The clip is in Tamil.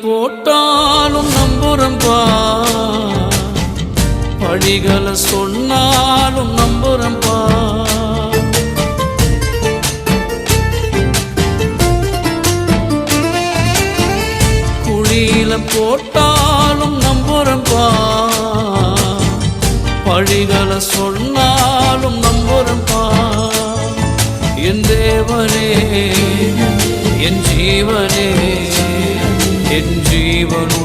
போட்டாலும் நம்புறம்பா, பழிகளை சொன்னாலும் நம்புறம்பா. குழியில போட்டாலும் நம்புறம்பா, பழிகளை சொன்னாலும் நம்புறம்பா. என் தேவனே, என் ஜீவனே, என் ஜீவனு